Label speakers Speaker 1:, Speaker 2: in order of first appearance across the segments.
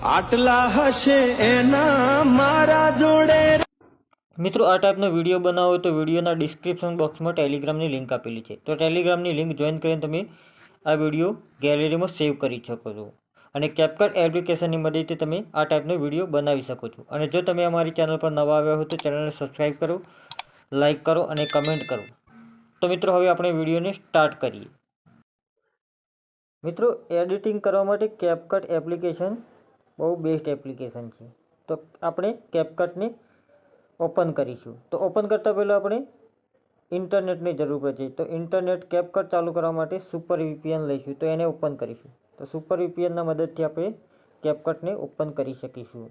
Speaker 1: આટલા હશે એના મારા જોડે।
Speaker 2: મિત્રો આ ટાઈપનો વિડીયો બનાવો તો વિડીયોના ડિસ્ક્રિપ્શન બોક્સમાં ટેલિગ્રામની લિંક આપેલી છે, તો ટેલિગ્રામની લિંક જોઈન કરીને તમે આ વિડીયો ગેલેરીમાં સેવ કરી શકો છો અને કેપકટ એપ્લિકેશનની મદદથી તમે આ ટાઈપનો વિડીયો બનાવી શકો છો। અને જો તમે અમારી ચેનલ પર નવા આવ્યા હો તો ચેનલને સબસ્ક્રાઈબ કરો, લાઇક કરો અને કમેન્ટ કરો। તો મિત્રો હવે આપણે વિડીયોને સ્ટાર્ટ કરીએ। મિત્રો એડિટિંગ કરવા માટે કેપકટ એપ્લિકેશન બહુ બેસ્ટ એપ્લિકેશન છે। તો આપણે કેપકટને ઓપન કરીશું। તો ઓપન કરતાં પહેલાં આપણે ઇન્ટરનેટની જરૂર પડશે। તો ઇન્ટરનેટ કેપકટ ચાલુ કરવા માટે સુપર વીપીએન લઈશું, તો એને ઓપન કરીશું। તો સુપર વીપીએનના મદદથી આપણે કેપકટને ઓપન કરી શકીશું।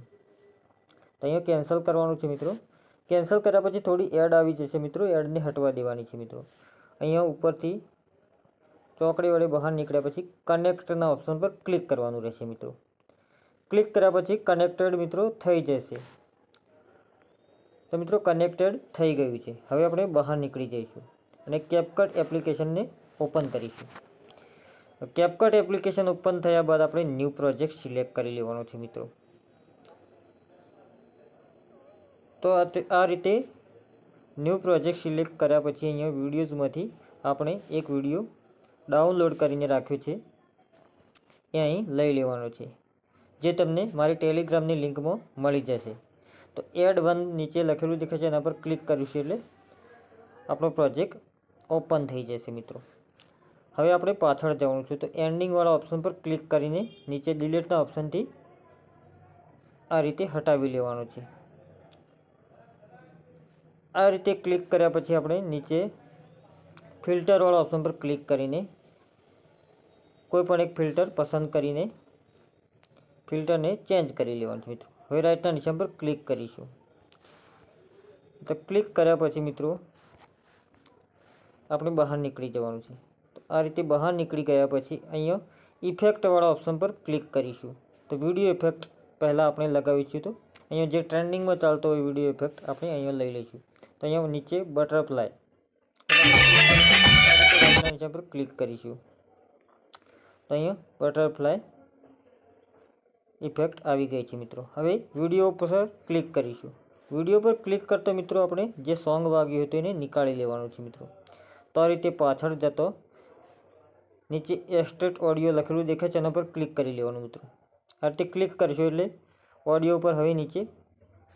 Speaker 2: તો અહીંયા કેન્સલ કરવાનું છે મિત્રો। કેન્સલ કર્યા પછી થોડી એડ આવી જશે મિત્રો, એડને હટવા દેવાની છે મિત્રો। અહીંયા ઉપરથી ચોકડી વડે બહાર નીકળ્યા પછી કનેક્ટના ઓપ્શન પર ક્લિક કરવાનું રહેશે મિત્રો। ક્લિક કર્યા પછી કનેક્ટેડ મિત્રો થઈ જશે। તો મિત્રો કનેક્ટેડ થઈ ગયું છે। હવે આપણે બહાર નીકળી જઈશું અને કેપકટ એપ્લિકેશનને ઓપન કરીશું। કેપકટ એપ્લિકેશન ઓપન થયા બાદ આપણે ન્યૂ પ્રોજેક્ટ સિલેક્ટ કરી લેવાનો છે મિત્રો। તો આ રીતે ન્યૂ પ્રોજેક્ટ સિલેક્ટ કર્યા પછી અહીંયા વિડીયોઝમાંથી આપણે એક વિડીયો ડાઉનલોડ કરીને રાખ્યો છે એ અહીં લઈ લેવાનો છે, જે તમને મારી ટેલિગ્રામની લિંકમાં મળી જશે। તો એડ 1 નીચે લખેલું દેખાય છે, એના પર ક્લિક કરીશું એટલે આપણો પ્રોજેક્ટ ઓપન થઈ જશે મિત્રો। હવે આપણે પાછળ જવાનું છે, તો એન્ડિંગવાળા ઓપ્શન પર ક્લિક કરીને નીચે ડિલીટના ઓપ્શનથી આ રીતે હટાવી લેવાનું છે। આ રીતે ક્લિક કર્યા પછી આપણે નીચે ફિલ્ટરવાળા ઓપ્શન પર ક્લિક કરીને કોઈ પણ એક ફિલ્ટર પસંદ કરીને ફિલ્ટરને ચેન્જ કરી લેવાનું છે મિત્રો। હવે રાઇટના નિશાન પર ક્લિક કરીશું। તો ક્લિક કર્યા પછી મિત્રો આપણે બહાર નીકળી જવાનું છે। તો આ રીતે બહાર નીકળી ગયા પછી અહીંયા ઇફેક્ટવાળા ઓપ્શન પર ક્લિક કરીશું। તો વિડીયો ઇફેક્ટ પહેલાં આપણે લગાવીશું। તો અહીંયા જે ટ્રેન્ડિંગમાં ચાલતો હોય વિડીયો ઇફેક્ટ આપણે અહીંયા લઈ લઈશું। તો અહીંયા નીચે બટરફ્લાય નિશાન પર ક્લિક કરીશું। તો અહીંયા બટરફ્લાય ઇફેક્ટ આવી ગઈ છે મિત્રો। હવે વિડીયો પર ક્લિક કરીશું। વિડીયો પર ક્લિક કરતો મિત્રો આપણે જે સોંગ વાગ્યું હતું એને નીકાળી લેવાનું છે મિત્રો। તો આ રીતે પાછળ જતો નીચે એક્સટ્રેક્ટ ઓડિયો લખેલું દેખાય છે, એના પર ક્લિક કરી લેવાનું મિત્રો। આ રીતે ક્લિક કરશો એટલે ઓડિયો પર હવે નીચે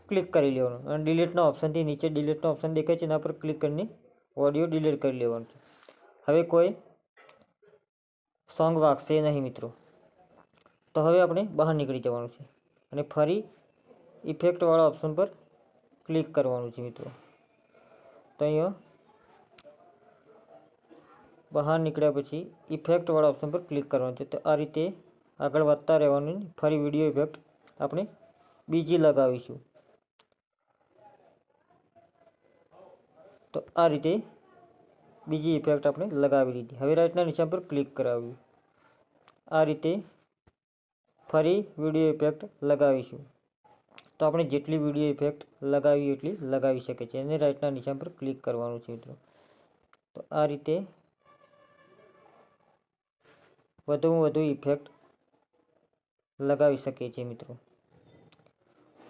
Speaker 2: ક્લિક કરી લેવાનું અને ડિલીટના ઓપ્શનથી નીચે ડિલીટનો ઓપ્શન દેખાય છે, એના પર ક્લિક કરીને ઓડિયો ડિલીટ કરી લેવાનું છે। હવે કોઈ સોંગ વાગશે નહીં મિત્રો। તો હવે આપણે બહાર નીકળી જવાનું છે અને ફરી ઇફેક્ટવાળા ઓપ્શન પર ક્લિક કરવાનું છે મિત્રો। તો અહીંયા બહાર નીકળ્યા પછી ઇફેક્ટવાળા ઓપ્શન પર ક્લિક કરવાનું છે। તો આ રીતે આગળ વધતા રહેવાનું। ફરી વિડીયો ઇફેક્ટ આપણે બીજી લગાવીશું। તો આ રીતે બીજી ઇફેક્ટ આપણે લગાવી લીધી। હવે રાઇટના નિશાન પર ક્લિક કરાવ્યું। આ રીતે ફરી વિડીયો ઇફેક્ટ લગાવીશું। તો આપણે જેટલી વિડીયો ઇફેક્ટ લગાવી એટલી લગાવી શકે છે અને રાઇટના નિશાન પર ક્લિક કરવાનું છે મિત્રો। તો આ રીતે વધુમાં વધુ ઇફેક્ટ લગાવી શકીએ છીએ મિત્રો।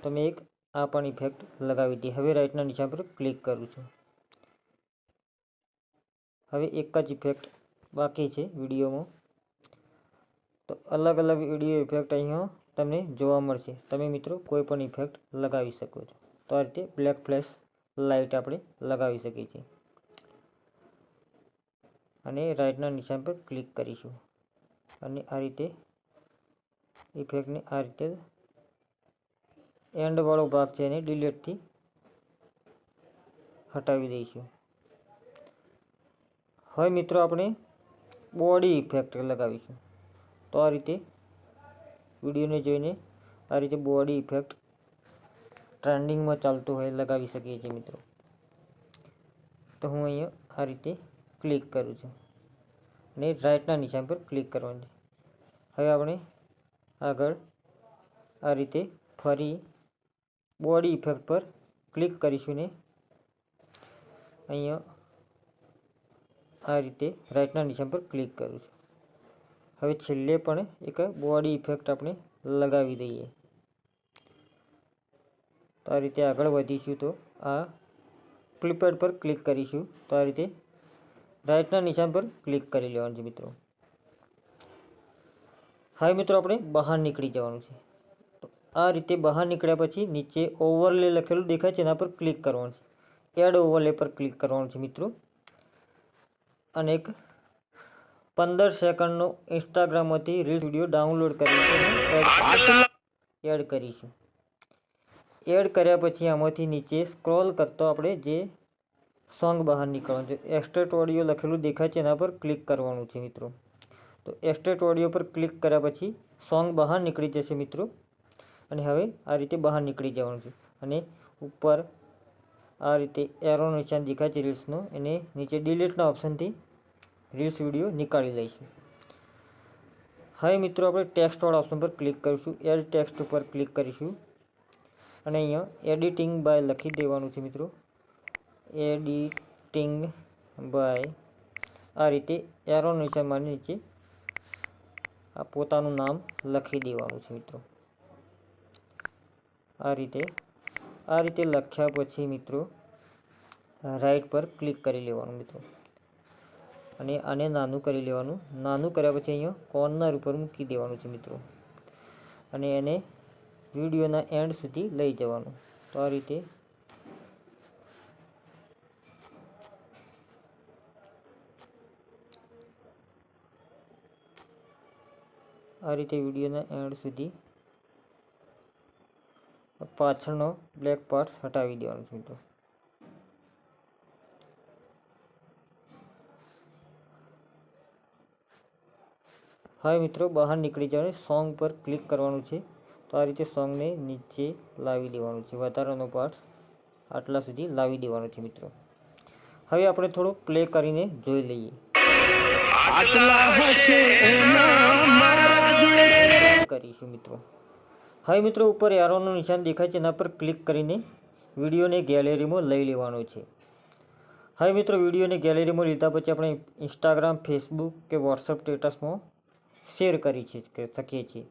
Speaker 2: તો મેં એક આ પણ ઇફેક્ટ લગાવી હતી। હવે રાઇટના નિશાન પર ક્લિક કરું છું। હવે એક જ ઇફેક્ટ બાકી છે વિડીયોમાં। તો અલગ અલગ વિડીયો ઇફેક્ટ અહીંયા તમને જોવા મળશે। તમે મિત્રો કોઈ પણ ઇફેક્ટ લગાવી શકો છો। તો આ રીતે બ્લેક ફ્લેશ લાઇટ આપણે લગાવી શકીએ છીએ અને રાઇટના નિશાન પર ક્લિક કરીશું અને આ રીતે ઇફેક્ટને આ રીતે એન્ડવાળો ભાગ છે એને ડિલીટથી હટાવી દઈશું। હવે મિત્રો આપણે બોડી ઇફેક્ટ લગાવીશું। તો આ રીતે વિડીયોને જોઈને આ રીતે બોડી ઇફેક્ટ ટ્રેન્ડિંગમાં ચાલતું હોય લગાવી શકીએ છીએ મિત્રો। તો હું અહીંયા આ રીતે ક્લિક કરું છું અને રાઇટના નિશાન પર ક્લિક કરવાનું છે। હવે આપણે આગળ આ રીતે ફરી બોડી ઇફેક્ટ પર ક્લિક કરીશું ને અહીંયા આ રીતે રાઇટના નિશાન પર ક્લિક કરું છું। હવે છેલ્લે પણ એક બોડી ઇફેક્ટ આપણે લગાવી દઈએ. તો આ રીતે આગળ વધીશું તો આ ફ્લિપપેડ પર ક્લિક કરીશું. તો આ રીતે રાઇટના નિશાન પર ક્લિક કરી લેવાનું છે મિત્રો. હવે મિત્રો આપણે બહાર નીકળી જવાનું છે. તો આ રીતે બહાર નીકળ્યા પછી નીચે ઓવરલે લખેલું દેખાય છે એના પર ક્લિક કરવાનું છે. એડ ઓવરલે પર ક્લિક કરવાનું છે મિત્રો. અને એક 15 સેકન્ડનો ઇન્સ્ટાગ્રામમાંથી રીલ્સ વિડીયો ડાઉનલોડ કરીને એડ કરીશું. એડ કર્યા પછી આમાંથી નીચે સ્ક્રોલ કરતો આપણે જે સોંગ બહાર નીકળવાનું છે, એક્સટ્રેક્ટ ઓડિયો લખેલું દેખાય છે એના પર ક્લિક કરવાનું છે મિત્રો. તો એક્સટ્રેક્ટ ઓડિયો પર ક્લિક કર્યા પછી સોંગ બહાર નીકળી જશે મિત્રો. અને હવે આ રીતે બહાર નીકળી જવાનું છે. અને ઉપર આ રીતે એરો નિશાન દેખાય છે રીલ્સનો, એને નીચે ડિલીટના ઓપ્શનથી રીલ્સ વિડીયો નીકાળી લઈશું. હવે મિત્રો આપણે ટેક્સ્ટવાળા ઓપ્શન પર ક્લિક કરીશું. એડ ટેક્સ્ટ ઉપર ક્લિક કરીશું. અને અહીંયા એડિટિંગ બાય લખી દેવાનું છે મિત્રો. એડિટિંગ બાય આ રીતે એરો નિશાનમાં નીચે આ પોતાનું નામ લખી દેવાનું છે મિત્રો. આ રીતે લખ્યા પછી મિત્રો રાઈટ પર ક્લિક કરી લેવાનું મિત્રો. અને આને નાનું કરી લેવાનું. નાનું કર્યા પછી અહીંયા કોર્નર ઉપર મૂકી દેવાનું છે મિત્રો. અને એને વિડીયોના એન્ડ સુધી લઈ જવાનું. તો આ રીતે વિડીયોના એન્ડ સુધી પાછળનો બ્લેક પાર્ટ હટાવી દેવાનો છે મિત્રો. હવે મિત્રો બહાર નીકળી જવાનું, સોંગ પર ક્લિક કરવાનું છે. તો આ રીતે સોંગને નીચે લાવી દેવાનું છે. વધારાનો પાર્ટ આટલા સુધી લાવી દેવાનો છે મિત્રો. હવે આપણે થોડો પ્લે કરીને જોઈ લઈએ. કરીશું મિત્રો. હવે મિત્રો ઉપર એરોનું નિશાન દેખાય છે એના પર ક્લિક કરીને વિડીયોને ગેલેરીમાં લઈ લેવાનો છે. હવે મિત્રો વિડીયોને ગેલેરીમાં લીધા પછી આપણે ઇન્સ્ટાગ્રામ, ફેસબુક કે વોટ્સઅપ સ્ટેટસમાં શેર કરી શકીએ છીએ.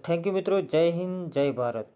Speaker 2: થેન્ક યુ મિત્રો. જય હિન્દ, જય ભારત.